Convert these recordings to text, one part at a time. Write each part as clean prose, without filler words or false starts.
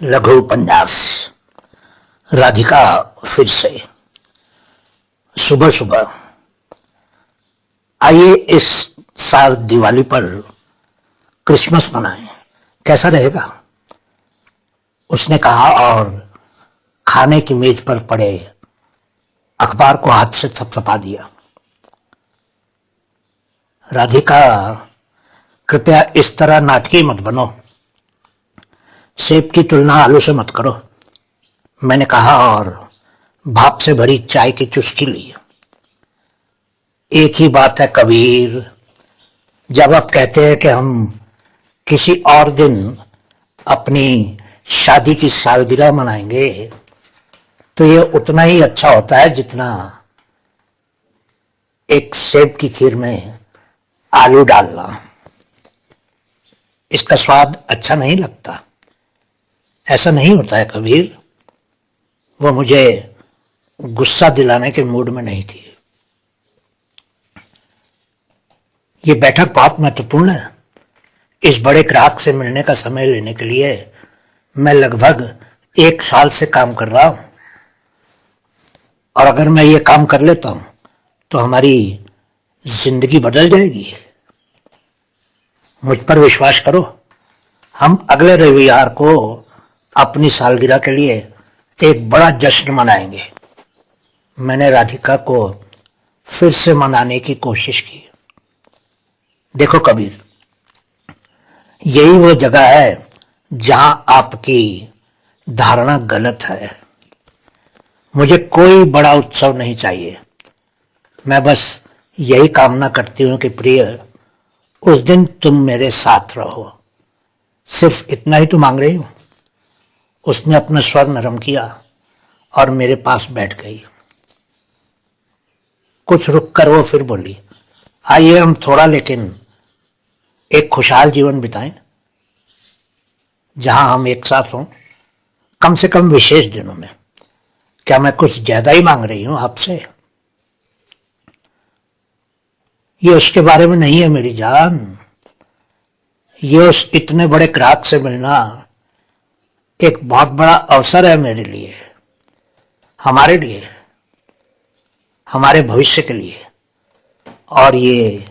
लघु उपन्यास राधिका फिर से। सुबह सुबह आइए इस साल दिवाली पर क्रिसमस मनाएं, कैसा रहेगा? उसने कहा और खाने की मेज पर पड़े अखबार को हाथ से थपथपा दिया। राधिका, कृपया इस तरह नाटकी मत बनो। सेब की तुलना आलू से मत करो, मैंने कहा और भाप से भरी चाय की चुस्की ली। एक ही बात है कबीर, जब आप कहते हैं कि हम किसी और दिन अपनी शादी की सालगिरह मनाएंगे तो ये उतना ही अच्छा होता है जितना एक सेब की खीर में आलू डालना। इसका स्वाद अच्छा नहीं लगता। ऐसा नहीं होता है कबीर। वो मुझे गुस्सा दिलाने के मूड में नहीं थी। ये बैठक बहुत महत्वपूर्ण है। इस बड़े ग्राहक से मिलने का समय लेने के लिए मैं लगभग 1 साल से काम कर रहा हूं, और अगर मैं ये काम कर लेता हूं तो हमारी जिंदगी बदल जाएगी। मुझ पर विश्वास करो। हम अगले रविवार को अपनी सालगिरह के लिए एक बड़ा जश्न मनाएंगे। मैंने राधिका को फिर से मनाने की कोशिश की। देखो कबीर, यही वो जगह है जहां आपकी धारणा गलत है। मुझे कोई बड़ा उत्सव नहीं चाहिए। मैं बस यही कामना करती हूं कि प्रिय, उस दिन तुम मेरे साथ रहो। सिर्फ इतना ही तो मांग रही हूं। उसने अपना स्वर नरम किया और मेरे पास बैठ गई। कुछ रुक कर वो फिर बोली, आइए हम थोड़ा लेकिन एक खुशहाल जीवन बिताएं जहां हम एक साथ हों, कम से कम विशेष दिनों में। क्या मैं कुछ ज्यादा ही मांग रही हूं आपसे? ये उसके बारे में नहीं है मेरी जान। ये उस इतने बड़े ग्राहक से मिलना एक बहुत बड़ा अवसर है मेरे लिए, हमारे लिए, हमारे भविष्य के लिए, और ये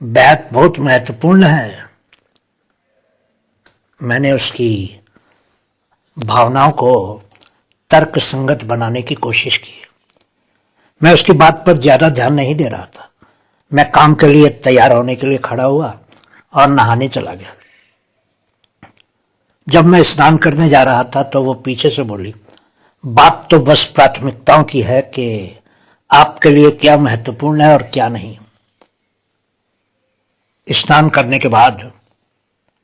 बात बहुत महत्वपूर्ण है। मैंने उसकी भावनाओं को तर्क संगत बनाने की कोशिश की। मैं उसकी बात पर ज्यादा ध्यान नहीं दे रहा था। मैं काम के लिए तैयार होने के लिए खड़ा हुआ और नहाने चला गया। जब मैं स्नान करने जा रहा था तो वो पीछे से बोली, बात तो बस प्राथमिकताओं की है कि आपके लिए क्या महत्वपूर्ण है और क्या नहीं। स्नान करने के बाद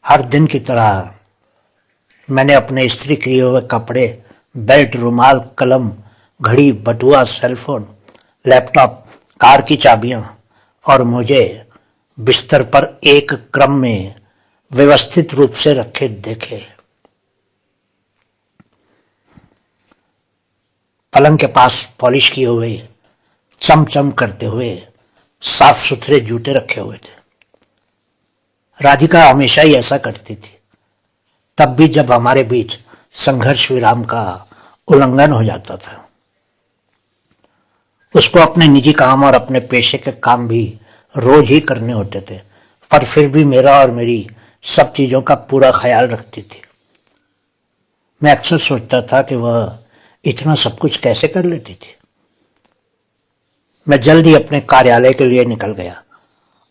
हर दिन की तरह मैंने अपने इस्त्री किए हुए कपड़े, बेल्ट, रुमाल, कलम, घड़ी, बटुआ, सेलफोन, लैपटॉप, कार की चाबियां और मुझे बिस्तर पर एक क्रम में व्यवस्थित रूप से रखे देखे। पलंग के पास पॉलिश किए हुए, चमचम करते हुए साफ सुथरे जूते रखे हुए थे। राधिका हमेशा ही ऐसा करती थी, तब भी जब हमारे बीच संघर्ष विराम का उल्लंघन हो जाता था। उसको अपने निजी काम और अपने पेशे के काम भी रोज ही करने होते थे, पर फिर भी मेरा और मेरी सब चीजों का पूरा ख्याल रखती थी। मैं अक्सर सोचता था कि वह इतना सब कुछ कैसे कर लेती थी। मैं जल्द ही अपने कार्यालय के लिए निकल गया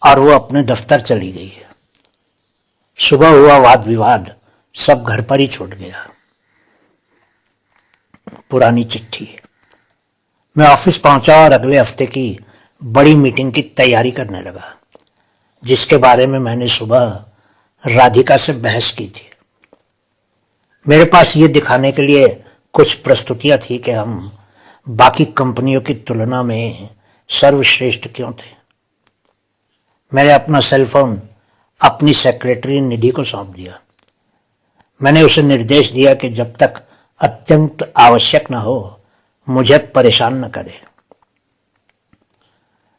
और वो अपने दफ्तर चली गई। सुबह हुआ वाद विवाद सब घर पर ही छूट गया। पुरानी चिट्ठी। मैं ऑफिस पहुंचा और अगले हफ्ते की बड़ी मीटिंग की तैयारी करने लगा, जिसके बारे में मैंने सुबह राधिका से बहस की थी। मेरे पास ये दिखाने के लिए कुछ प्रस्तुतियां थी कि हम बाकी कंपनियों की तुलना में सर्वश्रेष्ठ क्यों थे। मैंने अपना सेलफोन अपनी सेक्रेटरी निधि को सौंप दिया। मैंने उसे निर्देश दिया कि जब तक अत्यंत आवश्यक न हो मुझे परेशान न करे।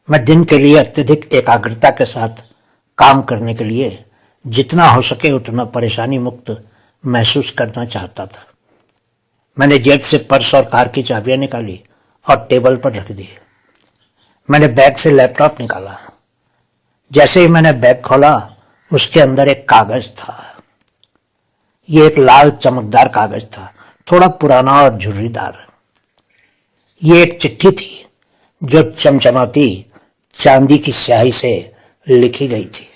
मैं दिन के लिए अत्यधिक एकाग्रता के साथ काम करने के लिए जितना हो सके उतना परेशानी मुक्त महसूस करना चाहता था। मैंने जेब से पर्स और कार की चाबियां निकाली और टेबल पर रख दी। मैंने बैग से लैपटॉप निकाला। जैसे ही मैंने बैग खोला, उसके अंदर एक कागज था। ये एक लाल चमकदार कागज था, थोड़ा पुराना और झुर्रीदार। ये एक चिट्ठी थी जो चमचमाती चांदी की स्याही से लिखी गई थी।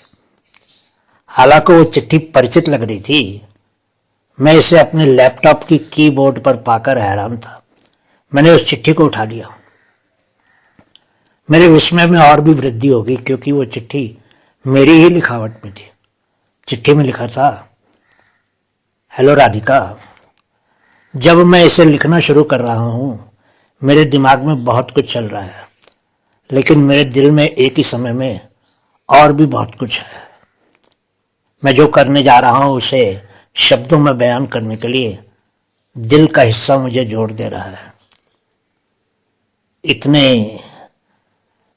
हालांकि वो चिट्ठी परिचित लग रही थी, मैं इसे अपने लैपटॉप की कीबोर्ड पर पाकर हैरान था। मैंने उस चिट्ठी को उठा लिया। मेरे विस्मय में और भी वृद्धि होगी, क्योंकि वो चिट्ठी मेरी ही लिखावट में थी। चिट्ठी में लिखा था, हेलो राधिका, जब मैं इसे लिखना शुरू कर रहा हूं, मेरे दिमाग में बहुत कुछ चल रहा है, लेकिन मेरे दिल में एक ही समय में और भी बहुत कुछ है। मैं जो करने जा रहा हूं उसे शब्दों में बयान करने के लिए दिल का हिस्सा मुझे जोर दे रहा है। इतने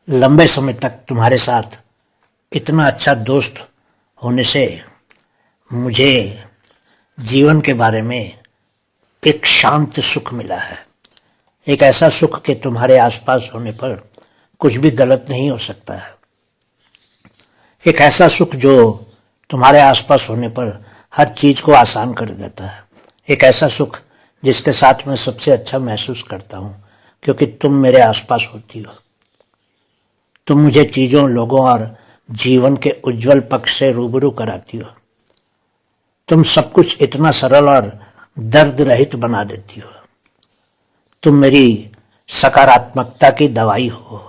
लंबे समय तक तुम्हारे साथ इतना अच्छा दोस्त होने से मुझे जीवन के बारे में एक शांत सुख मिला है। एक ऐसा सुख कि तुम्हारे आसपास होने पर कुछ भी गलत नहीं हो सकता है। एक ऐसा सुख जो तुम्हारे आसपास होने पर हर चीज को आसान कर देता है। एक ऐसा सुख जिसके साथ मैं सबसे अच्छा महसूस करता हूं, क्योंकि तुम मेरे आसपास होती हो। तुम मुझे चीजों, लोगों और जीवन के उज्जवल पक्ष से रूबरू कराती हो। तुम सब कुछ इतना सरल और दर्द रहित बना देती हो। तुम मेरी सकारात्मकता की दवाई हो।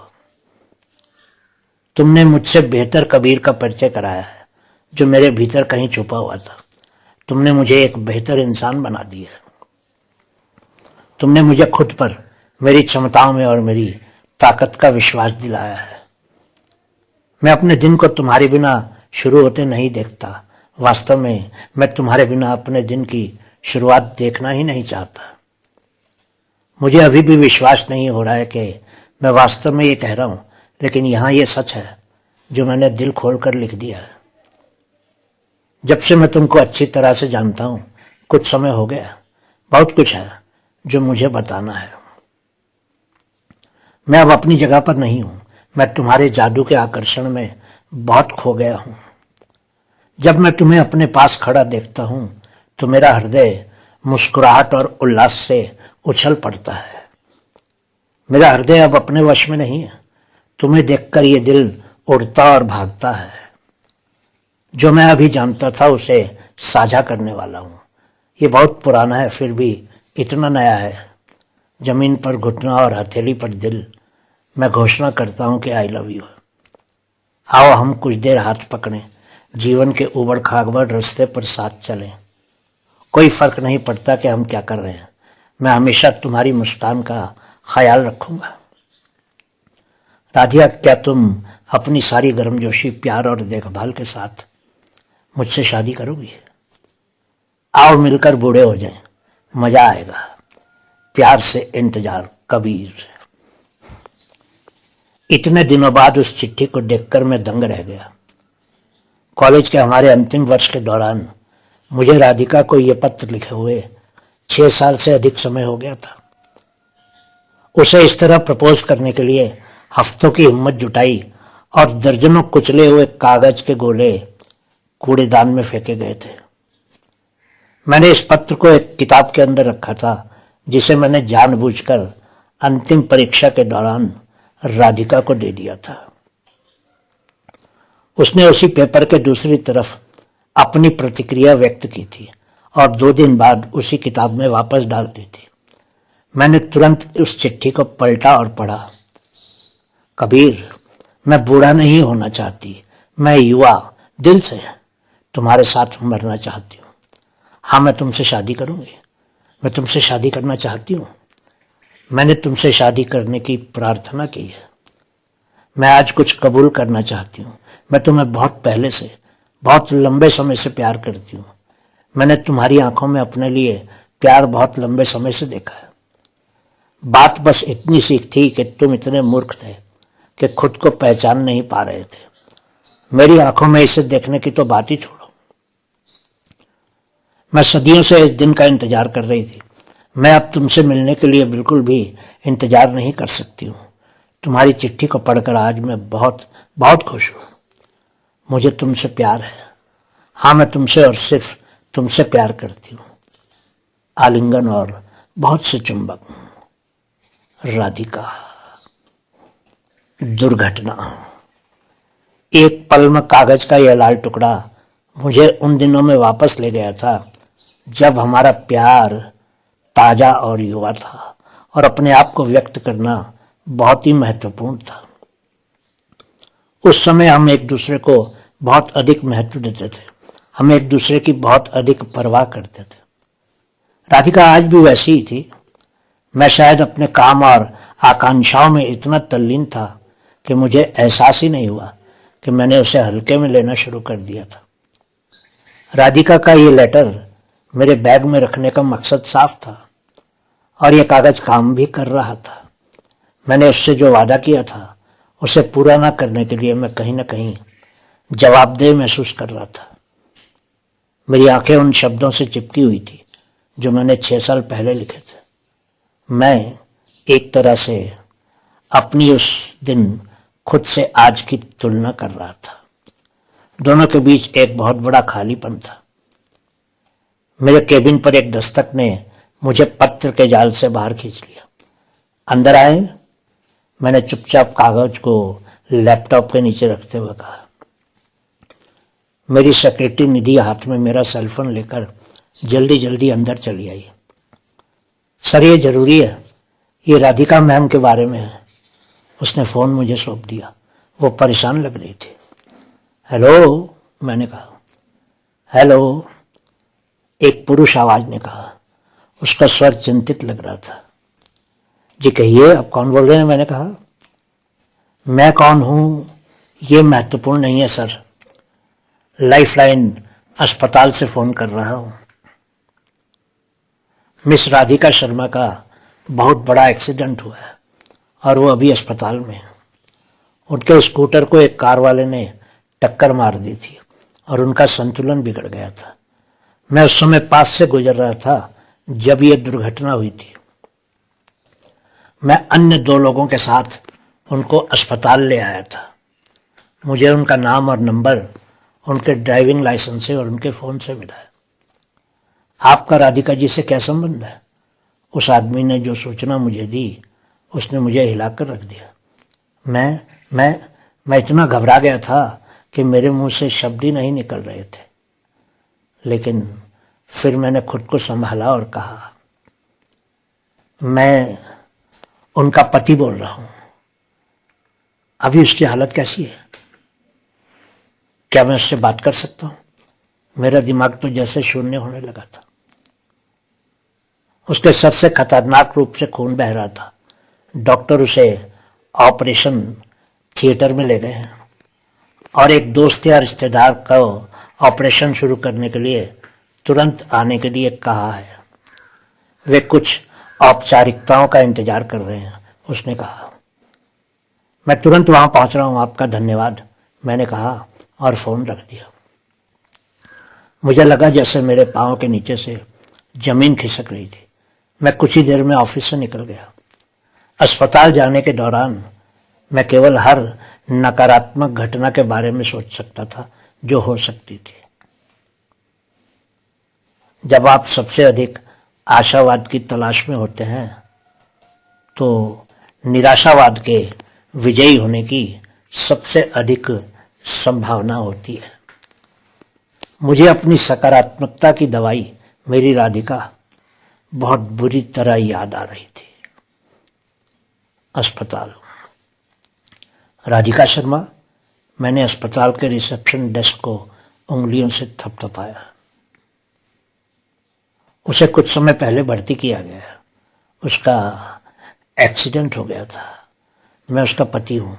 तुमने मुझसे बेहतर कबीर का परिचय कराया है, जो मेरे भीतर कहीं छुपा हुआ था। तुमने मुझे एक बेहतर इंसान बना दिया। तुमने मुझे खुद पर, मेरी क्षमताओं में और मेरी ताकत का विश्वास दिलाया है। मैं अपने दिन को तुम्हारे बिना शुरू होते नहीं देखता। वास्तव में मैं तुम्हारे बिना अपने दिन की शुरुआत देखना ही नहीं चाहता। मुझे अभी भी विश्वास नहीं हो रहा है कि मैं वास्तव में ये कह रहा हूं, लेकिन यहां ये सच है जो मैंने दिल खोलकर लिख दिया है। जब से मैं तुमको अच्छी तरह से जानता हूं, कुछ समय हो गया, बहुत कुछ है जो मुझे बताना है। मैं अब अपनी जगह पर नहीं हूं। मैं तुम्हारे जादू के आकर्षण में बहुत खो गया हूं। जब मैं तुम्हें अपने पास खड़ा देखता हूं तो मेरा हृदय मुस्कुराहट और उल्लास से उछल पड़ता है। मेरा हृदय अब अपने वश में नहीं है। तुम्हें देखकर ये दिल उड़ता और भागता है। जो मैं अभी जानता था उसे साझा करने वाला हूं। ये बहुत पुराना है, फिर भी इतना नया है। जमीन पर घुटना और हथेली पर दिल। मैं घोषणा करता हूं कि आई लव यू। आओ हम कुछ देर हाथ पकड़ें, जीवन के उबड़ खाबड़ रास्ते पर साथ चलें। कोई फर्क नहीं पड़ता कि हम क्या कर रहे हैं। मैं हमेशा तुम्हारी मुस्कान का ख्याल रखूंगा। राधिका, क्या तुम अपनी सारी गर्मजोशी, प्यार और देखभाल के साथ मुझसे शादी करोगी? आओ मिलकर बूढ़े हो जाएं, मजा आएगा। प्यार से इंतजार, कबीर। इतने दिनों बाद उस चिट्ठी को देखकर मैं दंग रह गया। कॉलेज के हमारे अंतिम वर्ष के दौरान मुझे राधिका को यह पत्र लिखे हुए 6 साल से अधिक समय हो गया था। उसे इस तरह प्रपोज करने के लिए हफ्तों की हिम्मत जुटाई और दर्जनों कुचले हुए कागज के गोले कूड़ेदान में फेंके गए थे। मैंने इस पत्र को एक किताब के अंदर रखा था, जिसे मैंने जानबूझकर अंतिम परीक्षा के दौरान राधिका को दे दिया था। उसने उसी पेपर के दूसरी तरफ अपनी प्रतिक्रिया व्यक्त की थी और 2 दिन बाद उसी किताब में वापस डाल दी थी। मैंने तुरंत उस चिट्ठी को पलटा और पढ़ा। कबीर, मैं बूढ़ा नहीं होना चाहती। मैं युवा, दिल से तुम्हारे साथ मरना चाहती हूँ। हाँ, मैं तुमसे शादी करूंगी। मैं तुमसे शादी करना चाहती हूँ। मैंने तुमसे शादी करने की प्रार्थना की है। मैं आज कुछ कबूल करना चाहती हूँ। मैं तुम्हें बहुत पहले से, बहुत लंबे समय से प्यार करती हूँ। मैंने तुम्हारी आंखों में अपने लिए प्यार बहुत लंबे समय से देखा है। बात बस इतनी सी थी कि तुम इतने मूर्ख थे कि खुद को पहचान नहीं पा रहे थे। मेरी आंखों में इसे देखने की तो बात ही छोड़ो। मैं सदियों से इस दिन का इंतजार कर रही थी। मैं अब तुमसे मिलने के लिए बिल्कुल भी इंतजार नहीं कर सकती हूँ। तुम्हारी चिट्ठी को पढ़कर आज मैं बहुत बहुत खुश हूँ। मुझे तुमसे प्यार है। हाँ, मैं तुमसे और सिर्फ तुमसे प्यार करती हूँ। आलिंगन और बहुत से चुंबक। राधिका। दुर्घटना। एक पल में कागज का यह लाल टुकड़ा मुझे उन दिनों में वापस ले गया था जब हमारा प्यार ताजा और युवा था और अपने आप को व्यक्त करना बहुत ही महत्वपूर्ण था। उस समय हम एक दूसरे को बहुत अधिक महत्व देते थे। हम एक दूसरे की बहुत अधिक परवाह करते थे। राधिका आज भी वैसी ही थी। मैं शायद अपने काम और आकांक्षाओं में इतना तल्लीन था कि मुझे एहसास ही नहीं हुआ कि मैंने उसे हल्के में लेना शुरू कर दिया था। राधिका का ये लेटर मेरे बैग में रखने का मकसद साफ था और ये कागज काम भी कर रहा था। मैंने उससे जो वादा किया था उसे पूरा ना करने के लिए मैं कहीं ना कहीं जवाबदेह महसूस कर रहा था। मेरी आंखें उन शब्दों से चिपकी हुई थी जो मैंने 6 साल पहले लिखे थे। मैं एक तरह से अपनी उस दिन खुद से आज की तुलना कर रहा था। दोनों के बीच एक बहुत बड़ा खालीपन था। मेरे केबिन पर एक दस्तक ने मुझे पत्र के जाल से बाहर खींच लिया। अंदर आए? मैंने चुपचाप कागज को लैपटॉप के नीचे रखते हुए कहा। मेरी सेक्रेटरी निधि हाथ में मेरा सेलफोन लेकर जल्दी जल्दी अंदर चली आई। सर, ये जरूरी है, ये राधिका मैम के बारे में है। उसने फ़ोन मुझे सौंप दिया। वो परेशान लग रही थी। हेलो, मैंने कहा। हेलो, एक पुरुष आवाज ने कहा। उसका स्वर चिंतित लग रहा था। जी कहिए, आप कौन बोल रहे हैं? मैंने कहा। मैं कौन हूँ ये महत्वपूर्ण नहीं है सर। लाइफलाइन अस्पताल से फ़ोन कर रहा हूँ। मिस राधिका शर्मा का बहुत बड़ा एक्सीडेंट हुआ है और वो अभी अस्पताल में है। उनके स्कूटर को एक कार वाले ने टक्कर मार दी थी और उनका संतुलन बिगड़ गया था। मैं उस समय पास से गुजर रहा था जब ये दुर्घटना हुई थी। मैं अन्य 2 लोगों के साथ उनको अस्पताल ले आया था। मुझे उनका नाम और नंबर उनके ड्राइविंग लाइसेंस से और उनके फ़ोन से मिला है। आपका राधिका जी से क्या संबंध है? उस आदमी ने जो सूचना मुझे दी उसने मुझे हिलाकर रख दिया। मैं इतना घबरा गया था कि मेरे मुंह से शब्द ही नहीं निकल रहे थे। लेकिन फिर मैंने खुद को संभाला और कहा, मैं उनका पति बोल रहा हूं। अभी उसकी हालत कैसी है? क्या मैं उससे बात कर सकता हूं? मेरा दिमाग तो जैसे शून्य होने लगा था। उसके सर से खतरनाक रूप से खून बह रहा था। डॉक्टर उसे ऑपरेशन थिएटर में ले गए हैं और एक दोस्त या रिश्तेदार को ऑपरेशन शुरू करने के लिए तुरंत आने के लिए कहा है। वे कुछ औपचारिकताओं का इंतजार कर रहे हैं, उसने कहा। मैं तुरंत वहां पहुंच रहा हूं, आपका धन्यवाद, मैंने कहा और फ़ोन रख दिया। मुझे लगा जैसे मेरे पाँव के नीचे से जमीन खिसक रही थी। मैं कुछ ही देर में ऑफिस से निकल गया। अस्पताल जाने के दौरान मैं केवल हर नकारात्मक घटना के बारे में सोच सकता था जो हो सकती थी। जब आप सबसे अधिक आशावाद की तलाश में होते हैं तो निराशावाद के विजयी होने की सबसे अधिक संभावना होती है। मुझे अपनी सकारात्मकता की दवाई मेरी राधिका बहुत बुरी तरह याद आ रही थी। अस्पताल। राधिका शर्मा। मैंने अस्पताल के रिसेप्शन डेस्क को उंगलियों से थपथपाया। उसे कुछ समय पहले भर्ती किया गया। उसका एक्सीडेंट हो गया था। मैं उसका पति हूँ।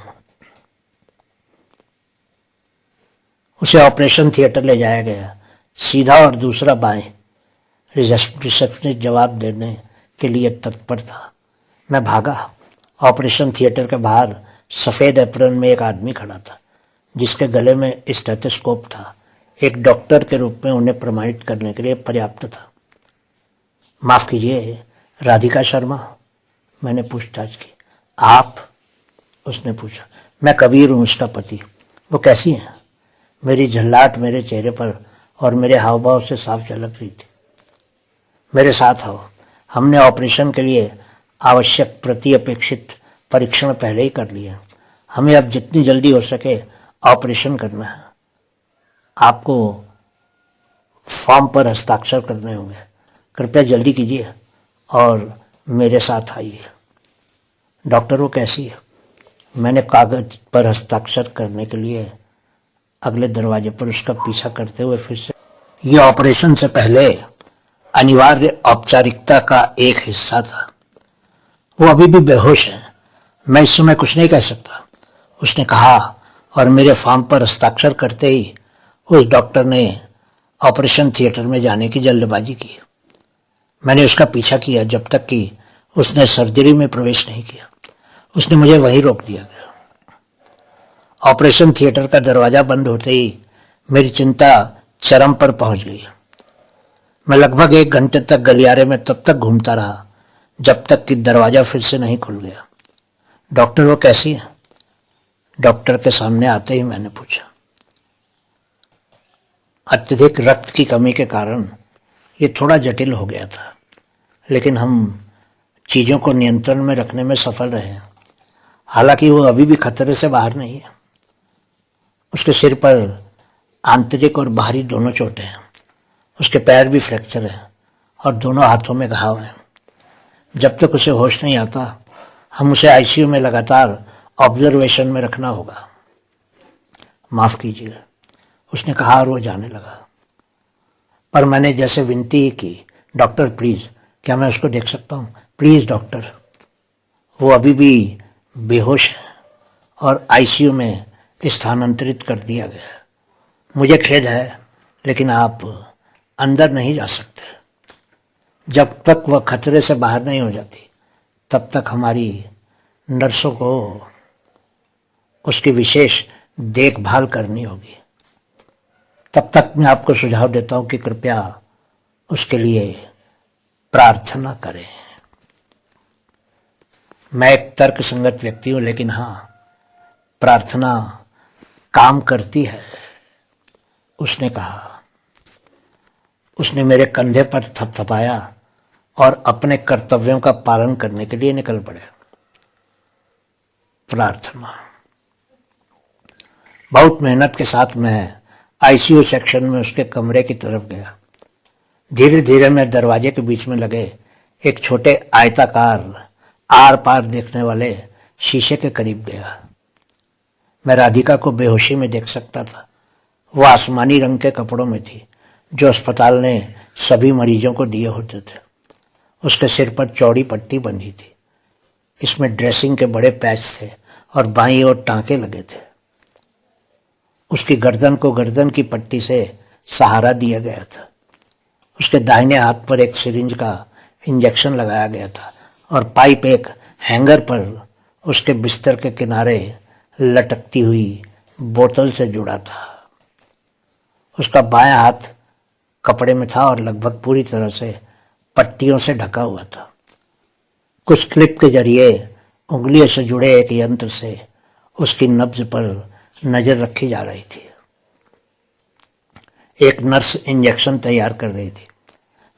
उसे ऑपरेशन थिएटर ले जाया गया। सीधा और दूसरा बाएं। रिसेप्शनिस्ट जवाब देने के लिए तत्पर था। मैं भागा। ऑपरेशन थिएटर के बाहर सफ़ेद एप्रन में एक आदमी खड़ा था जिसके गले में स्टेथोस्कोप था। एक डॉक्टर के रूप में उन्हें प्रमाणित करने के लिए पर्याप्त था। माफ़ कीजिए, राधिका शर्मा, मैंने पूछताछ की। आप? उसने पूछा। मैं कबीर हूँ, उसका पति। वो कैसी हैं? मेरी झल्लाहट मेरे चेहरे पर और मेरे हाव भाव से साफ झलक रही थी। मेरे साथ आओ, हमने ऑपरेशन के लिए आवश्यक प्रति अपेक्षित परीक्षण पहले ही कर लिए। हमें अब जितनी जल्दी हो सके ऑपरेशन करना है। आपको फॉर्म पर हस्ताक्षर करने होंगे। कृपया जल्दी कीजिए और मेरे साथ आइए। डॉक्टर, वो कैसी है? मैंने कागज पर हस्ताक्षर करने के लिए अगले दरवाजे पर उसका पीछा करते हुए फिर से, ये ऑपरेशन से पहले अनिवार्य औपचारिकता का एक हिस्सा था। वो अभी भी बेहोश है। मैं इस समय कुछ नहीं कह सकता, उसने कहा, और मेरे फॉर्म पर हस्ताक्षर करते ही उस डॉक्टर ने ऑपरेशन थिएटर में जाने की जल्दबाजी की। मैंने उसका पीछा किया जब तक कि उसने सर्जरी में प्रवेश नहीं किया। उसने मुझे वहीं रोक दिया गया। ऑपरेशन थिएटर का दरवाजा बंद होते ही मेरी चिंता चरम पर पहुंच गई। मैं लगभग 1 घंटे तक गलियारे में तब तक घूमता रहा जब तक कि दरवाजा फिर से नहीं खुल गया। डॉक्टर, वो कैसी है? डॉक्टर के सामने आते ही मैंने पूछा। अत्यधिक रक्त की कमी के कारण ये थोड़ा जटिल हो गया था, लेकिन हम चीज़ों को नियंत्रण में रखने में सफल रहे हैं। हालांकि वो अभी भी खतरे से बाहर नहीं है। उसके सिर पर आंतरिक और बाहरी दोनों चोटें हैं। उसके पैर भी फ्रैक्चर हैं और दोनों हाथों में घाव हैं। जब तक उसे होश नहीं आता हम उसे आईसीयू में लगातार ऑब्जर्वेशन में रखना होगा। माफ़ कीजिए, उसने कहा और वो जाने लगा। पर मैंने जैसे विनती की, डॉक्टर प्लीज़, क्या मैं उसको देख सकता हूँ? Please doctor. वो अभी भी बेहोश है और आईसीयू में स्थानांतरित कर दिया गया है। मुझे खेद है, लेकिन आप अंदर नहीं जा सकते। जब तक वह खतरे से बाहर नहीं हो जाती तब तक हमारी नर्सों को उसकी विशेष देखभाल करनी होगी। तब तक मैं आपको सुझाव देता हूँ कि कृपया उसके लिए प्रार्थना करें। मैं एक तर्कसंगत व्यक्ति हूँ, लेकिन हाँ, प्रार्थना काम करती है, उसने कहा। उसने मेरे कंधे पर थपथपाया और अपने कर्तव्यों का पालन करने के लिए निकल पड़े। प्रार्थना। बहुत मेहनत के साथ मैं आईसीयू सेक्शन में उसके कमरे की तरफ गया। धीरे धीरे मैं दरवाजे के बीच में लगे एक छोटे आयताकार आर पार देखने वाले शीशे के करीब गया। मैं राधिका को बेहोशी में देख सकता था। वह आसमानी रंग के कपड़ों में थी जो अस्पताल ने सभी मरीजों को दिए होते थे। उसके सिर पर चौड़ी पट्टी बंधी थी। इसमें ड्रेसिंग के बड़े पैच थे और बाईं ओर टांके लगे थे। उसकी गर्दन को गर्दन की पट्टी से सहारा दिया गया था। उसके दाहिने हाथ पर एक सिरिंज का इंजेक्शन लगाया गया था और पाइप एक हैंगर पर उसके बिस्तर के किनारे लटकती हुई बोतल से जुड़ा था। उसका बायां हाथ कपड़े में था और लगभग पूरी तरह से पट्टियों से ढका हुआ था। कुछ क्लिप के जरिए उंगलियों से जुड़े एक यंत्र से उसकी नब्ज पर नजर रखी जा रही थी। एक नर्स इंजेक्शन तैयार कर रही थी।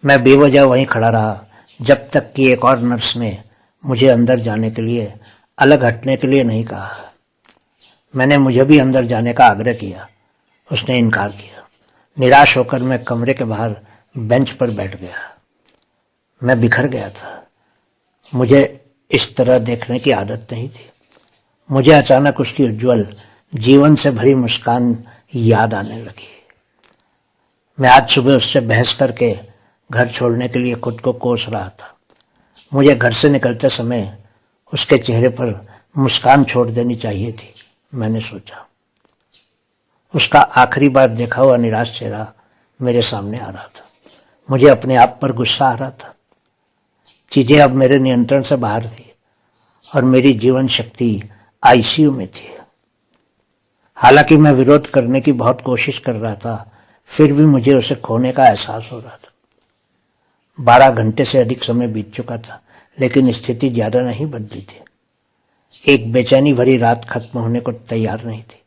मैं बेवजह वहीं खड़ा रहा जब तक कि एक और नर्स ने मुझे अंदर जाने के लिए, अलग हटने के लिए नहीं कहा। मैंने मुझे भी अंदर जाने का आग्रह किया। उसने इनकार किया। निराश होकर मैं कमरे के बाहर बेंच पर बैठ गया। मैं बिखर गया था। मुझे इस तरह देखने की आदत नहीं थी। मुझे अचानक उसकी उज्जवल जीवन से भरी मुस्कान याद आने लगी। मैं आज सुबह उससे बहस करके घर छोड़ने के लिए खुद को कोस रहा था। मुझे घर से निकलते समय उसके चेहरे पर मुस्कान छोड़ देनी चाहिए थी, मैंने सोचा। उसका आखिरी बार देखा हुआ निराश चेहरा मेरे सामने आ रहा था। मुझे अपने आप पर गुस्सा आ रहा था। चीजें अब मेरे नियंत्रण से बाहर थी और मेरी जीवन शक्ति आईसीयू में थी। हालांकि मैं विरोध करने की बहुत कोशिश कर रहा था, फिर भी मुझे उसे खोने का एहसास हो रहा था। 12 घंटे से अधिक समय बीत चुका था, लेकिन स्थिति ज्यादा नहीं बदली थी। एक बेचैनी भरी रात खत्म होने को तैयार नहीं थी।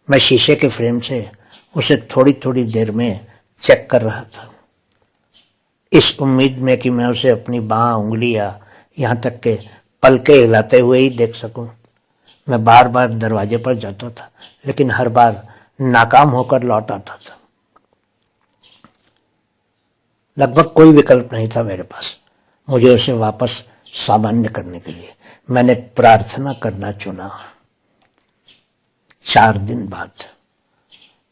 मैं शीशे के फ्रेम से उसे थोड़ी थोड़ी देर में चेक कर रहा था, इस उम्मीद में कि मैं उसे अपनी बाँह, उंगली या यहाँ तक के पलके हिलाते हुए ही देख सकूं। मैं बार बार दरवाजे पर जाता था, लेकिन हर बार नाकाम होकर लौट आता था। लगभग कोई विकल्प नहीं था मेरे पास। मुझे उसे वापस सामान्य करने के लिए मैंने प्रार्थना करना चुना। 4 दिन बाद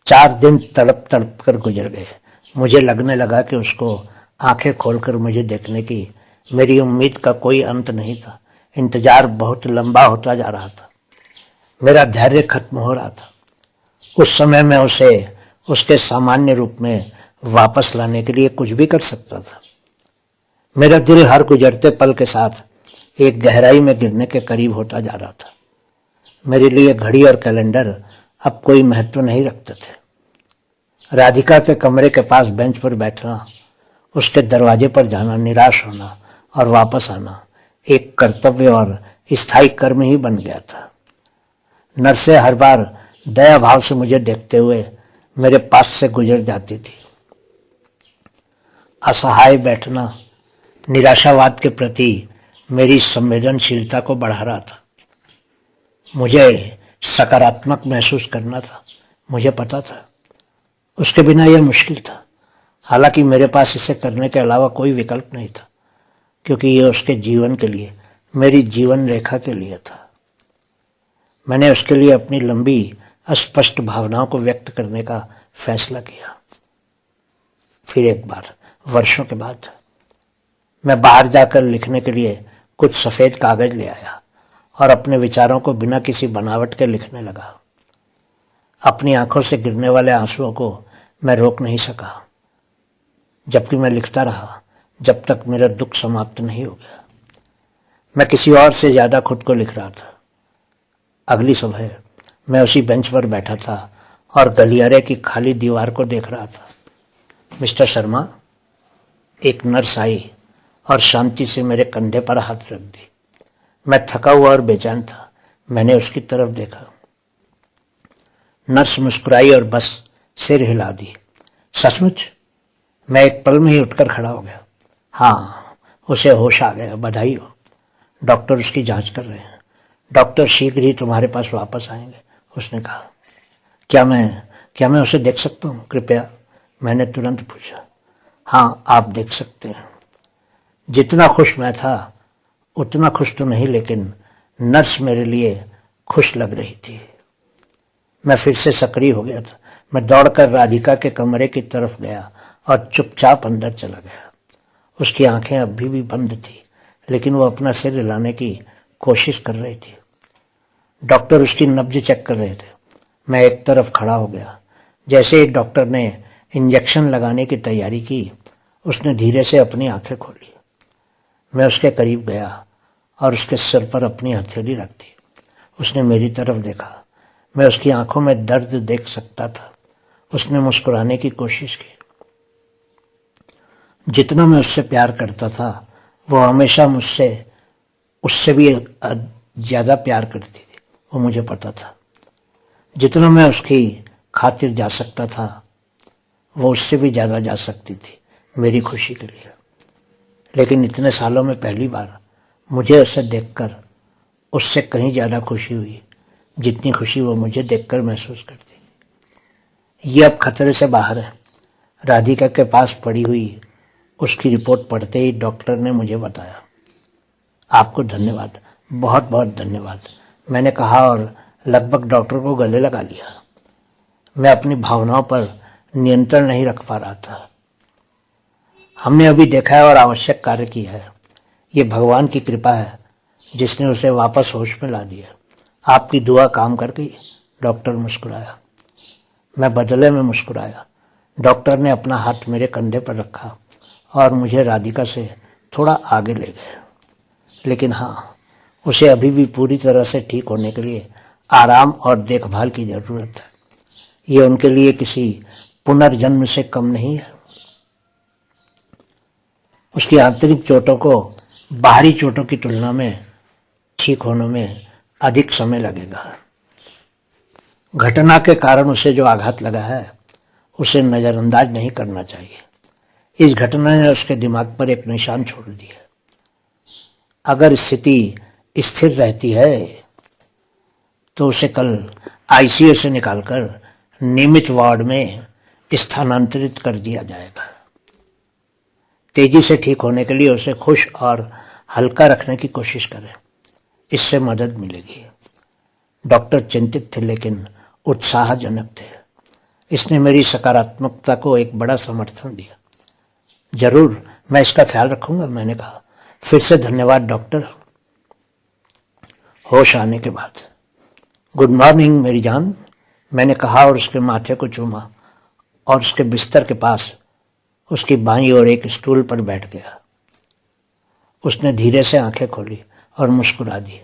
4 दिन तड़प तड़प कर गुजर गए। मुझे लगने लगा कि उसको आंखें खोलकर मुझे देखने की मेरी उम्मीद का कोई अंत नहीं था। इंतजार बहुत लंबा होता जा रहा था। मेरा धैर्य खत्म हो रहा था। उस समय मैं उसे उसके सामान्य रूप में वापस लाने के लिए कुछ भी कर सकता था। मेरा दिल हर गुजरते पल के साथ एक गहराई में गिरने के करीब होता जा रहा था। मेरे लिए घड़ी और कैलेंडर अब कोई महत्व नहीं रखते थे। राधिका के कमरे के पास बेंच पर बैठना, उसके दरवाजे पर जाना, निराश होना और वापस आना एक कर्तव्य और स्थायी कर्म ही बन गया था। नर्सें हर बार दया भाव से मुझे देखते हुए मेरे पास से गुजर जाती थी। असहाय बैठना निराशावाद के प्रति मेरी संवेदनशीलता को बढ़ा रहा था। मुझे सकारात्मक महसूस करना था। मुझे पता था उसके बिना यह मुश्किल था। हालांकि मेरे पास इसे करने के अलावा कोई विकल्प नहीं था, क्योंकि यह उसके जीवन के लिए, मेरी जीवन रेखा के लिए था। मैंने उसके लिए अपनी लंबी अस्पष्ट भावनाओं को व्यक्त करने का फैसला किया। फिर एक बार, वर्षों के बाद, मैं बाहर जाकर लिखने के लिए कुछ सफ़ेद कागज ले आया और अपने विचारों को बिना किसी बनावट के लिखने लगा। अपनी आंखों से गिरने वाले आंसुओं को मैं रोक नहीं सका, जबकि मैं लिखता रहा जब तक मेरा दुख समाप्त नहीं हो गया। मैं किसी और से ज़्यादा खुद को लिख रहा था। अगली सुबह मैं उसी बेंच पर बैठा था और गलियारे की खाली दीवार को देख रहा था। मिस्टर शर्मा, एक नर्स आई और शांति से मेरे कंधे पर हाथ रख दी। मैं थका हुआ और बेचैन था। मैंने उसकी तरफ देखा। नर्स मुस्कुराई और बस सिर हिला दी। सचमुच? मैं एक पल में ही उठकर खड़ा हो गया। हाँ, उसे होश आ गया। बधाई हो। डॉक्टर उसकी जांच कर रहे हैं। डॉक्टर शीघ्र ही तुम्हारे पास वापस आएंगे, उसने कहा। क्या मैं उसे देख सकता हूँ, कृपया? मैंने तुरंत पूछा। हाँ, आप देख सकते हैं। जितना खुश मैं था उतना खुश तो नहीं, लेकिन नर्स मेरे लिए खुश लग रही थी। मैं फिर से सक्रिय हो गया था। मैं दौड़कर राधिका के कमरे की तरफ गया और चुपचाप अंदर चला गया। उसकी आंखें अभी भी बंद थी, लेकिन वो अपना सिर हिलाने की कोशिश कर रही थी। डॉक्टर उसकी नब्ज चेक कर रहे थे। मैं एक तरफ खड़ा हो गया। जैसे ही डॉक्टर ने इंजेक्शन लगाने की तैयारी की, उसने धीरे से अपनी आंखें खोली। मैं उसके करीब गया और उसके सिर पर अपनी हथेली रख दी। उसने मेरी तरफ देखा। मैं उसकी आंखों में दर्द देख सकता था। उसने मुस्कुराने की कोशिश की। जितना मैं उससे प्यार करता था, वो हमेशा उससे भी ज़्यादा प्यार करती थी। वो मुझे पता था। जितना मैं उसकी खातिर जा सकता था, वो उससे भी ज़्यादा जा सकती थी, मेरी खुशी के लिए। लेकिन इतने सालों में पहली बार मुझे उसे देखकर उससे कहीं ज़्यादा खुशी हुई, जितनी खुशी वो मुझे देखकर महसूस करती थी। ये अब खतरे से बाहर है। राधिका के पास पड़ी हुई उसकी रिपोर्ट पढ़ते ही डॉक्टर ने मुझे बताया। आपको धन्यवाद, बहुत बहुत धन्यवाद, मैंने कहा और लगभग डॉक्टर को गले लगा लिया। मैं अपनी भावनाओं पर नियंत्रण नहीं रख पा रहा था। हमने अभी देखा है और आवश्यक कार्य किया है। ये भगवान की कृपा है जिसने उसे वापस होश में ला दिया। आपकी दुआ काम कर गई। डॉक्टर मुस्कुराया। मैं बदले में मुस्कुराया। डॉक्टर ने अपना हाथ मेरे कंधे पर रखा और मुझे राधिका से थोड़ा आगे ले गए। लेकिन हाँ, उसे अभी भी पूरी तरह से ठीक होने के लिए आराम और देखभाल की ज़रूरत है। ये उनके लिए किसी पुनर्जन्म से कम नहीं है। उसकी आंतरिक चोटों को बाहरी चोटों की तुलना में ठीक होने में अधिक समय लगेगा। घटना के कारण उसे जो आघात लगा है उसे नज़रअंदाज नहीं करना चाहिए। इस घटना ने उसके दिमाग पर एक निशान छोड़ दिया। अगर स्थिति स्थिर रहती है तो उसे कल आईसीयू से निकालकर नियमित वार्ड में स्थानांतरित कर दिया जाएगा। तेजी से ठीक होने के लिए उसे खुश और हल्का रखने की कोशिश करें, इससे मदद मिलेगी। डॉक्टर चिंतित थे लेकिन उत्साहजनक थे। इसने मेरी सकारात्मकता को एक बड़ा समर्थन दिया। जरूर, मैं इसका ख्याल रखूंगा, मैंने कहा। फिर से धन्यवाद डॉक्टर। होश आने के बाद, गुड मॉर्निंग मेरी जान, मैंने कहा और उसके माथे को चूमा और उसके बिस्तर के पास उसकी बाईं ओर एक स्टूल पर बैठ गया। उसने धीरे से आंखें खोली और मुस्कुरा दी।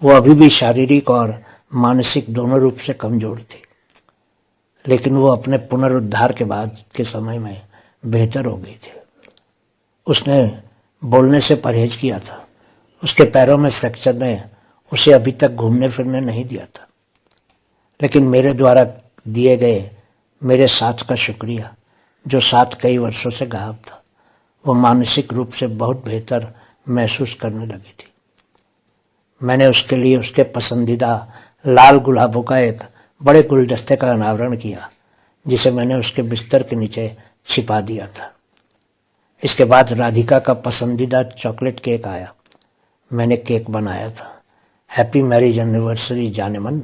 वो अभी भी शारीरिक और मानसिक दोनों रूप से कमजोर थी, लेकिन वो अपने पुनरुद्धार के बाद के समय में बेहतर हो गई थी। उसने बोलने से परहेज किया था। उसके पैरों में फ्रैक्चर ने उसे अभी तक घूमने फिरने नहीं दिया था, लेकिन मेरे द्वारा दिए गए मेरे साथ का शुक्रिया, जो साथ कई वर्षों से गायब था, वो मानसिक रूप से बहुत बेहतर महसूस करने लगी थी। मैंने उसके लिए उसके पसंदीदा लाल गुलाबों का एक बड़े गुलदस्ते का अनावरण किया, जिसे मैंने उसके बिस्तर के नीचे छिपा दिया था। इसके बाद राधिका का पसंदीदा चॉकलेट केक आया। मैंने केक बनाया था। हैप्पी मैरिज एनिवर्सरी जाने मन,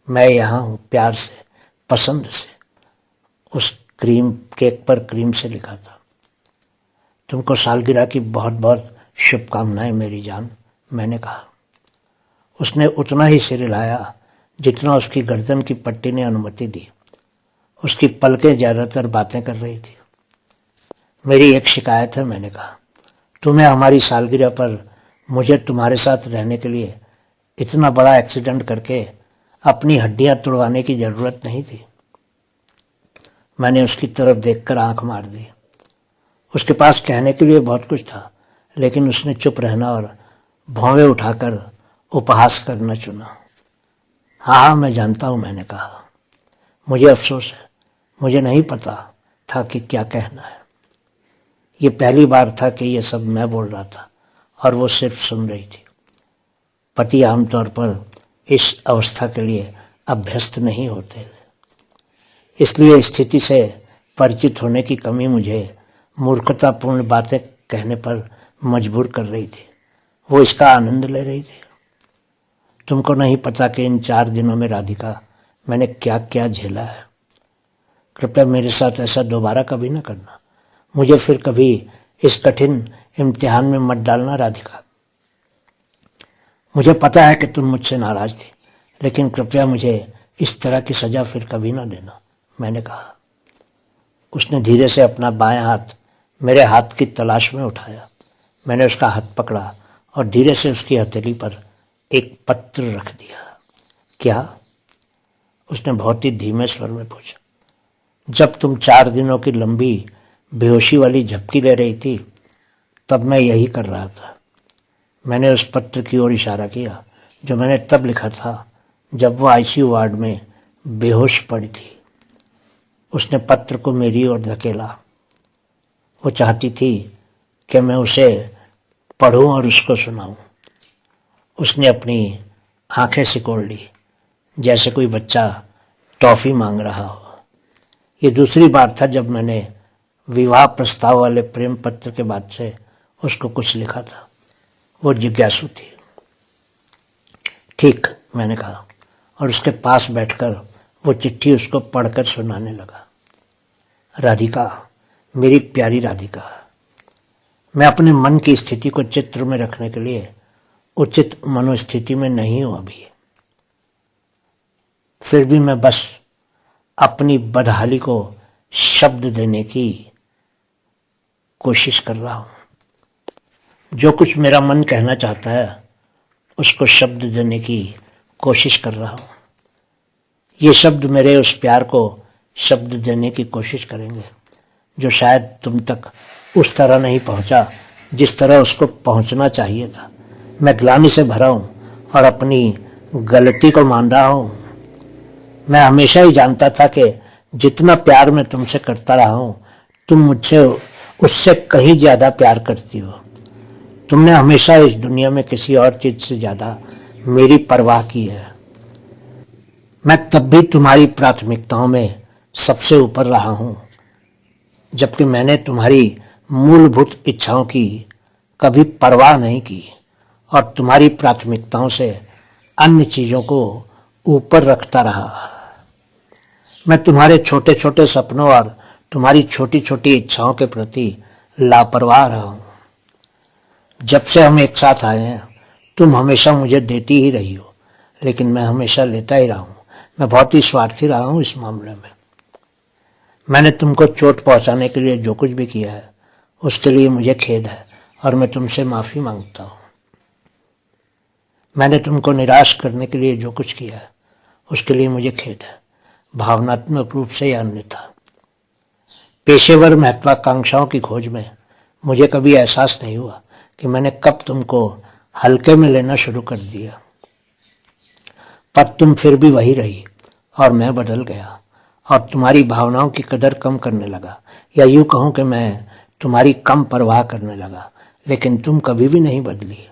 मैं यहाँ हूँ, प्यार से, पसंद से। उस क्रीम केक पर क्रीम से लिखा था। तुमको सालगिरह की बहुत बहुत शुभकामनाएं मेरी जान, मैंने कहा। उसने उतना ही सिर हिलाया जितना उसकी गर्दन की पट्टी ने अनुमति दी। उसकी पलकें ज़्यादातर बातें कर रही थी। मेरी एक शिकायत है, मैंने कहा। तुम्हें हमारी सालगिरह पर मुझे तुम्हारे साथ रहने के लिए इतना बड़ा एक्सीडेंट करके अपनी हड्डियां तोड़वाने की ज़रूरत नहीं थी। मैंने उसकी तरफ देखकर आंख मार दी। उसके पास कहने के लिए बहुत कुछ था, लेकिन उसने चुप रहना और भौंवे उठाकर उपहास करना चुना। हाँ, मैं जानता हूँ, मैंने कहा। मुझे अफसोस है, मुझे नहीं पता था कि क्या कहना है। ये पहली बार था कि ये सब मैं बोल रहा था और वो सिर्फ सुन रही थी। पति आमतौर पर इस अवस्था के लिए अभ्यस्त नहीं होते थे, इसलिए स्थिति से परिचित होने की कमी मुझे मूर्खतापूर्ण बातें कहने पर मजबूर कर रही थी। वो इसका आनंद ले रही थी। तुमको नहीं पता कि इन 4 दिनों में राधिका मैंने क्या क्या झेला है। कृपया मेरे साथ ऐसा दोबारा कभी न करना। मुझे फिर कभी इस कठिन इम्तिहान में मत डालना राधिका। मुझे पता है कि तुम मुझसे नाराज थी, लेकिन कृपया मुझे इस तरह की सजा फिर कभी ना देना, मैंने कहा। उसने धीरे से अपना बायां हाथ मेरे हाथ की तलाश में उठाया। मैंने उसका हाथ पकड़ा और धीरे से उसकी हथेली पर एक पत्र रख दिया। क्या? उसने बहुत ही धीमे स्वर में पूछा। जब तुम 4 दिनों की लंबी बेहोशी वाली झपकी ले रही थी, तब मैं यही कर रहा था। मैंने उस पत्र की ओर इशारा किया जो मैंने तब लिखा था जब वो आईसीयू वार्ड में बेहोश पड़ी थी। उसने पत्र को मेरी ओर धकेला। वो चाहती थी कि मैं उसे पढूं और उसको सुनाऊं। उसने अपनी आंखें सिकोड़ ली, जैसे कोई बच्चा टॉफ़ी मांग रहा हो। ये दूसरी बार था जब मैंने विवाह प्रस्ताव वाले प्रेम पत्र के बाद से उसको कुछ लिखा था। वो जिज्ञासु थी। ठीक, मैंने कहा, और उसके पास बैठकर वो चिट्ठी उसको पढ़कर सुनाने लगा। राधिका, मेरी प्यारी राधिका, मैं अपने मन की स्थिति को चित्र में रखने के लिए उचित मनोस्थिति में नहीं हूं अभी। फिर भी मैं बस अपनी बदहाली को शब्द देने की कोशिश कर रहा हूं। जो कुछ मेरा मन कहना चाहता है उसको शब्द देने की कोशिश कर रहा हूं। ये शब्द मेरे उस प्यार को शब्द देने की कोशिश करेंगे जो शायद तुम तक उस तरह नहीं पहुंचा जिस तरह उसको पहुंचना चाहिए था। मैं ग्लानि से भरा हूं और अपनी गलती को मान रहा हूं। मैं हमेशा ही जानता था कि जितना प्यार मैं तुमसे करता रहा हूं, तुम मुझसे उससे कहीं ज्यादा प्यार करती हो। तुमने हमेशा इस दुनिया में किसी और चीज से ज्यादा मेरी परवाह की है। मैं तब भी तुम्हारी प्राथमिकताओं में सबसे ऊपर रहा हूं, जबकि मैंने तुम्हारी मूलभूत इच्छाओं की कभी परवाह नहीं की और तुम्हारी प्राथमिकताओं से अन्य चीजों को ऊपर रखता रहा। मैं तुम्हारे छोटे छोटे सपनों और तुम्हारी छोटी छोटी इच्छाओं के प्रति लापरवाह रहा हूं। जब से हम एक साथ आए हैं, तुम हमेशा मुझे देती ही रही हो, लेकिन मैं हमेशा लेता ही रहा हूं। मैं बहुत ही स्वार्थी रहा हूं इस मामले में। मैंने तुमको चोट पहुंचाने के लिए जो कुछ भी किया है, उसके लिए मुझे खेद है और मैं तुमसे माफी मांगता हूं। मैंने तुमको निराश करने के लिए जो कुछ किया है, उसके लिए मुझे खेद है, भावनात्मक रूप से या अन्यथा। पेशेवर महत्वाकांक्षाओं की खोज में मुझे कभी एहसास नहीं हुआ कि मैंने कब तुमको हल्के में लेना शुरू कर दिया। पर तुम फिर भी वही रही और मैं बदल गया और तुम्हारी भावनाओं की कदर कम करने लगा, या यूं कहूं कि मैं तुम्हारी कम परवाह करने लगा, लेकिन तुम कभी भी नहीं बदली।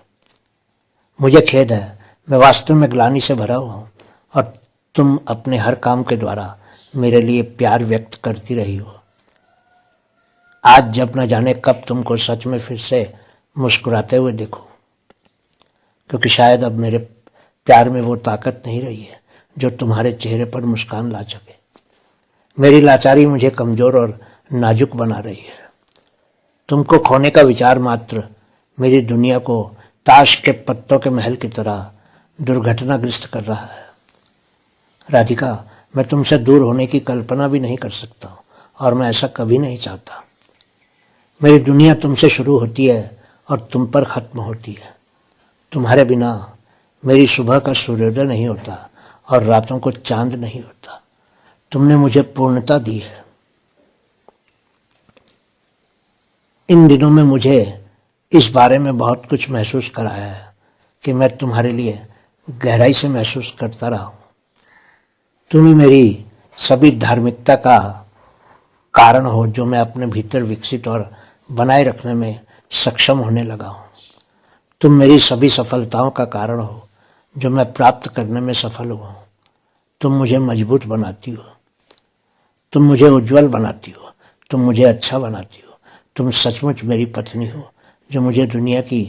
मुझे खेद है, मैं वास्तव में ग्लानि से भरा हुआ हूं और तुम अपने हर काम के द्वारा मेरे लिए प्यार व्यक्त करती रही हो। आज जब न जाने कब तुमको सच में फिर से मुस्कुराते हुए देखूं, क्योंकि शायद अब मेरे प्यार में वो ताकत नहीं रही है जो तुम्हारे चेहरे पर मुस्कान ला सके। मेरी लाचारी मुझे कमजोर और नाजुक बना रही है। तुमको खोने का विचार मात्र मेरी दुनिया को ताश के पत्तों के महल की तरह दुर्घटनाग्रस्त कर रहा है। राधिका, मैं तुमसे दूर होने की कल्पना भी नहीं कर सकता और मैं ऐसा कभी नहीं चाहता। मेरी दुनिया तुमसे शुरू होती है और तुम पर खत्म होती है। तुम्हारे बिना मेरी सुबह का सूर्योदय नहीं होता और रातों को चांद नहीं होता। तुमने मुझे पूर्णता दी है। इन दिनों में मुझे इस बारे में बहुत कुछ महसूस कराया है कि मैं तुम्हारे लिए गहराई से महसूस करता रहा हूं। तुम ही मेरी सभी धार्मिकता का कारण हो जो मैं अपने भीतर विकसित और बनाए रखने में सक्षम होने लगा हूं। तुम मेरी सभी सफलताओं का कारण हो जो मैं प्राप्त करने में सफल हुआ हूं। तुम मुझे मजबूत बनाती हो, तुम मुझे उज्जवल बनाती हो, तुम मुझे अच्छा बनाती हो। तुम सचमुच मेरी पत्नी हो जो मुझे दुनिया की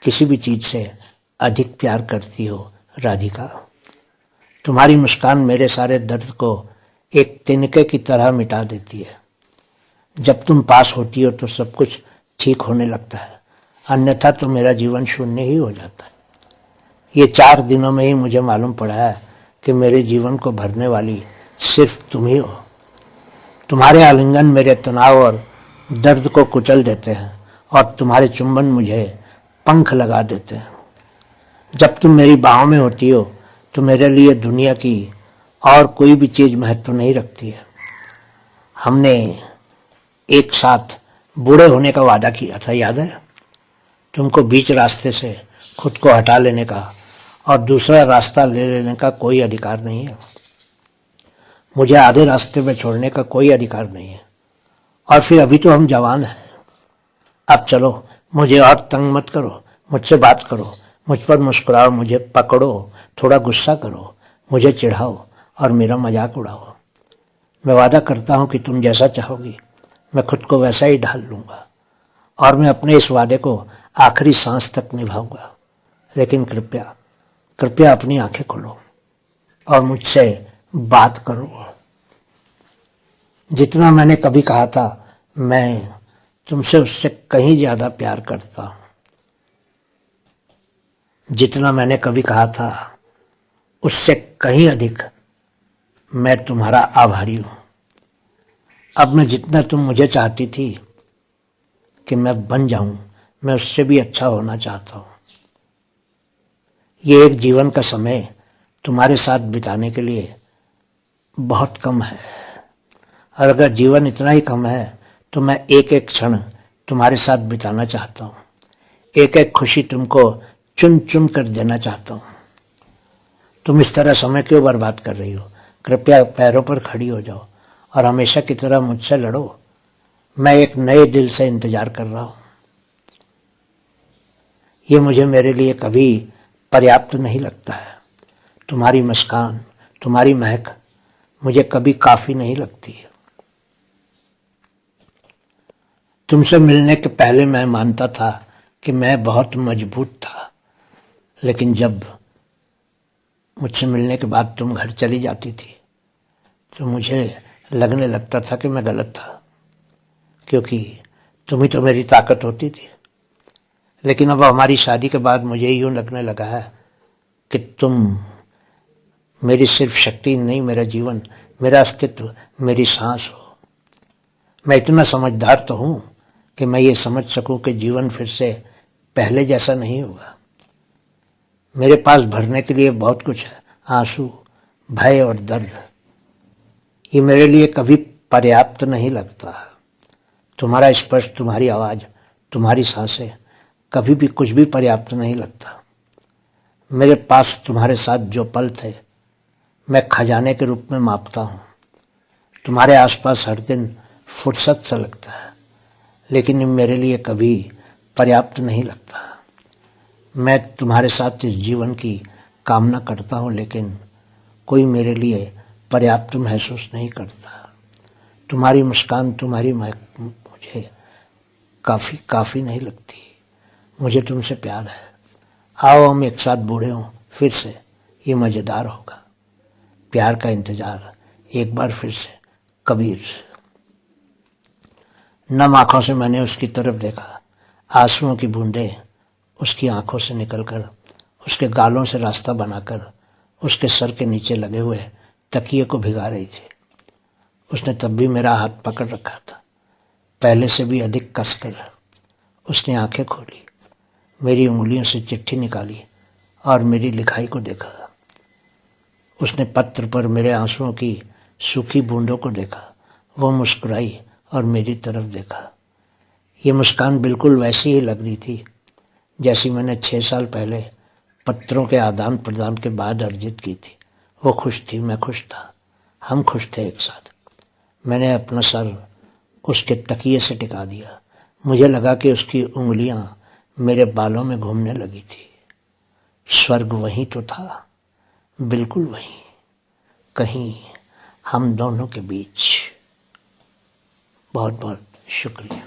किसी भी चीज से अधिक प्यार करती हो। राधिका, तुम्हारी मुस्कान मेरे सारे दर्द को एक तिनके की तरह मिटा देती है। जब तुम पास होती हो तो सब कुछ ठीक होने लगता है, अन्यथा तो मेरा जीवन शून्य ही हो जाता है। ये 4 दिनों में ही मुझे मालूम पड़ा है कि मेरे जीवन को भरने वाली सिर्फ तुम ही हो। तुम्हारे आलिंगन मेरे तनाव और दर्द को कुचल देते हैं और तुम्हारे चुंबन मुझे पंख लगा देते हैं। जब तुम मेरी बाहों में होती हो तो मेरे लिए दुनिया की और कोई भी चीज महत्व नहीं रखती है। हमने एक साथ बूढ़े होने का वादा किया था, याद है? तुमको बीच रास्ते से खुद को हटा लेने का और दूसरा रास्ता ले लेने का कोई अधिकार नहीं है। मुझे आधे रास्ते में छोड़ने का कोई अधिकार नहीं है। और फिर अभी तो हम जवान हैं। अब चलो, मुझे और तंग मत करो, मुझसे बात करो, मुझ पर मुस्कुराओ, मुझे पकड़ो, थोड़ा गुस्सा करो, मुझे चिढ़ाओ और मेरा मजाक उड़ाओ। मैं वादा करता हूं कि तुम जैसा चाहोगी मैं खुद को वैसा ही ढाल लूंगा और मैं अपने इस वादे को आखिरी सांस तक निभाऊंगा। लेकिन कृपया कृपया अपनी आंखें खोलो और मुझसे बात करो। जितना मैंने कभी कहा था मैं तुमसे उससे कहीं ज्यादा प्यार करता हूं। जितना मैंने कभी कहा था उससे कहीं अधिक मैं तुम्हारा आभारी हूं। अब मैं जितना तुम मुझे चाहती थी कि मैं बन जाऊं, मैं उससे भी अच्छा होना चाहता हूं। ये एक जीवन का समय तुम्हारे साथ बिताने के लिए बहुत कम है, और अगर जीवन इतना ही कम है तो मैं एक एक क्षण तुम्हारे साथ बिताना चाहता हूँ। एक एक खुशी तुमको चुन चुन कर देना चाहता हूँ। तुम इस तरह समय क्यों बर्बाद कर रही हो? कृपया पैरों पर खड़ी हो जाओ और हमेशा की तरह मुझसे लड़ो। मैं एक नए दिल से इंतजार कर रहा हूँ। ये मुझे मेरे लिए कभी पर्याप्त नहीं लगता है। तुम्हारी मुस्कान, तुम्हारी महक मुझे कभी काफी नहीं लगती है। तुमसे मिलने के पहले मैं मानता था कि मैं बहुत मजबूत था, लेकिन जब मुझसे मिलने के बाद तुम घर चली जाती थी तो मुझे लगने लगता था कि मैं गलत था, क्योंकि तुम ही तो मेरी ताकत होती थी। लेकिन अब हमारी शादी के बाद मुझे यूं लगने लगा है कि तुम मेरी सिर्फ शक्ति नहीं, मेरा जीवन, मेरा अस्तित्व, मेरी सांस हो। मैं इतना समझदार तो हूं कि मैं ये समझ सकूं कि जीवन फिर से पहले जैसा नहीं होगा। मेरे पास भरने के लिए बहुत कुछ है, आंसू, भय और दर्द। ये मेरे लिए कभी पर्याप्त नहीं लगता। तुम्हारा स्पर्श, तुम्हारी आवाज, तुम्हारी सांसें, कभी भी कुछ भी पर्याप्त नहीं लगता। मेरे पास तुम्हारे साथ जो पल थे मैं खजाने के रूप में मापता हूँ। तुम्हारे आसपास हर दिन फुर्सत सा लगता है, लेकिन ये मेरे लिए कभी पर्याप्त नहीं लगता। मैं तुम्हारे साथ इस जीवन की कामना करता हूँ, लेकिन कोई मेरे लिए पर्याप्त महसूस नहीं करता। तुम्हारी मुस्कान, तुम्हारी महक मुझे काफ़ी नहीं लगती। मुझे तुमसे प्यार है। आओ हम एक साथ बूढ़े हों फिर से, ये मज़ेदार होगा। प्यार का इंतज़ार एक बार फिर से। कबीर। नम आंखों से मैंने उसकी तरफ देखा। आंसुओं की बूंदें उसकी आंखों से निकलकर उसके गालों से रास्ता बनाकर उसके सर के नीचे लगे हुए तकिए को भिगा रही थी। उसने तब भी मेरा हाथ पकड़ रखा था, पहले से भी अधिक कसकर। उसने आंखें खोली, मेरी उंगलियों से चिट्ठी निकाली और मेरी लिखाई को देखा। उसने पत्र पर मेरे आंसुओं की सूखी बूंदों को देखा। वो मुस्कुराई और मेरी तरफ देखा। ये मुस्कान बिल्कुल वैसी ही लग रही थी जैसी मैंने 6 साल पहले पत्रों के आदान प्रदान के बाद अर्जित की थी। वो खुश थी, मैं खुश था, हम खुश थे एक साथ। मैंने अपना सर उसके तकिए से टिका दिया। मुझे लगा कि उसकी उंगलियां मेरे बालों में घूमने लगी थी। स्वर्ग वहीं तो था, बिल्कुल वहीं, कहीं हम दोनों के बीच। बहुत बहुत शुक्रिया।